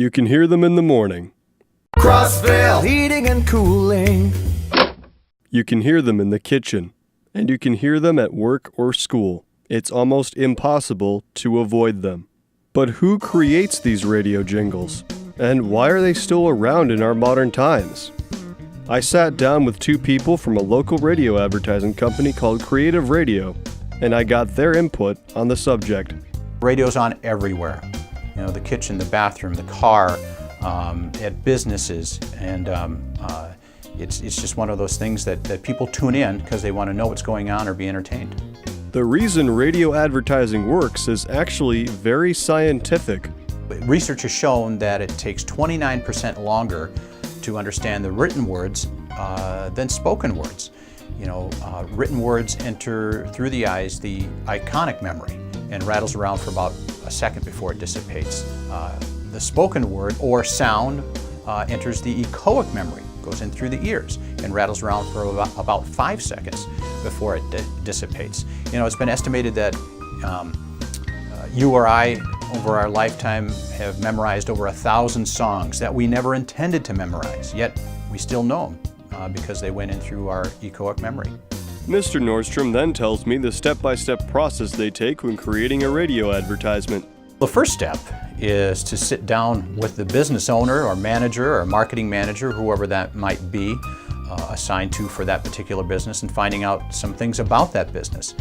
You can hear them in the morning. Crossville Heating and Cooling. You can hear them in the kitchen. And you can hear them at work or school. It's almost impossible to avoid them. But who creates these radio jingles? And why are they still around in our modern times? I sat down with two people from a local radio advertising company called Creative Radio, and I got their input on the subject. Radio's on everywhere. You know, the kitchen, the bathroom, the car, at businesses, and it's just one of those things that people tune in because they want to know what's going on or be entertained. The reason radio advertising works is actually very scientific. Research has shown that it takes 29% longer to understand the written words than spoken words. You know, written words enter through the eyes the iconic memory and rattles around for about a second before it dissipates. The spoken word or sound enters the echoic memory, goes in through the ears and rattles around for about 5 seconds before it dissipates. You know, it's been estimated that you or I, over our lifetime, have memorized over 1,000 songs that we never intended to memorize, yet we still know them because they went in through our echoic memory. Mr. Nordstrom then tells me the step-by-step process they take when creating a radio advertisement. The first step is to sit down with the business owner or manager or marketing manager, whoever that might be, assigned to for that particular business, and finding out some things about that business.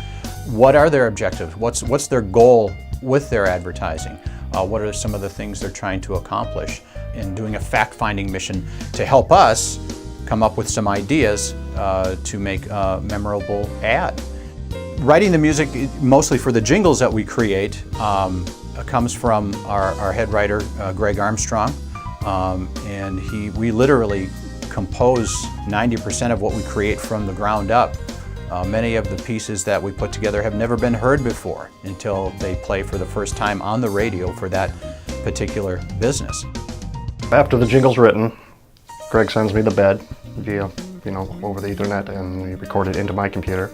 What are their objectives? What's their goal with their advertising? What are some of the things they're trying to accomplish? And doing a fact-finding mission to help us come up with some ideas to make a memorable ad. Writing the music, mostly for the jingles that we create, comes from our head writer, Greg Armstrong, and we literally compose 90% of what we create from the ground up. Many of the pieces that we put together have never been heard before until they play for the first time on the radio for that particular business. After the jingle's written, Greg sends me the bed via, over the Ethernet, and we record it into my computer.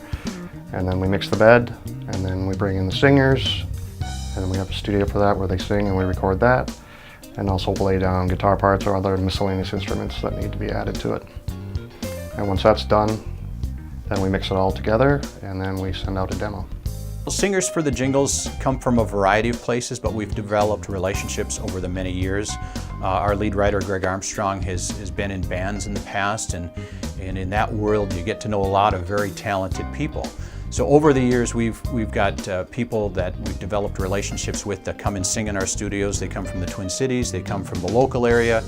And then we mix the bed, and then we bring in the singers, and then we have a studio for that where they sing and we record that, and also lay down guitar parts or other miscellaneous instruments that need to be added to it. And once that's done, then we mix it all together, and then we send out a demo. Singers for the jingles come from a variety of places, but we've developed relationships over the many years. Our lead writer, Greg Armstrong, has been in bands in the past, and in that world you get to know a lot of very talented people. So over the years we've got people that we've developed relationships with that come and sing in our studios. They come from the Twin Cities, they come from the local area,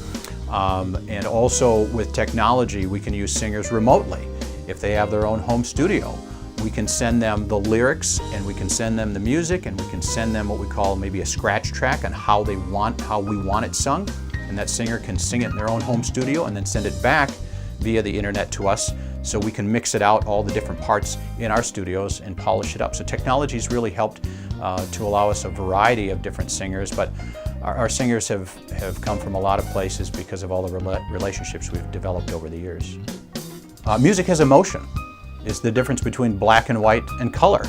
and also with technology we can use singers remotely. If they have their own home studio, we can send them the lyrics, and we can send them the music, and we can send them what we call maybe a scratch track on how we want it sung, and that singer can sing it in their own home studio and then send it back via the internet to us, so we can mix it out, all the different parts in our studios, and polish it up. So technology's really helped to allow us a variety of different singers, but our singers have come from a lot of places because of all the relationships we've developed over the years. Music has emotion. It's the difference between black and white and color.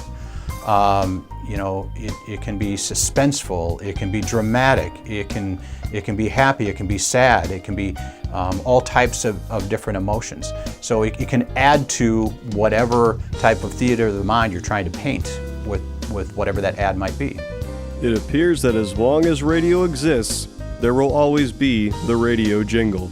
It can be suspenseful, it can be dramatic, it can be happy, it can be sad, it can be all types of different emotions. So it can add to whatever type of theater of the mind you're trying to paint with whatever that ad might be. It appears that as long as radio exists, there will always be the radio jingle.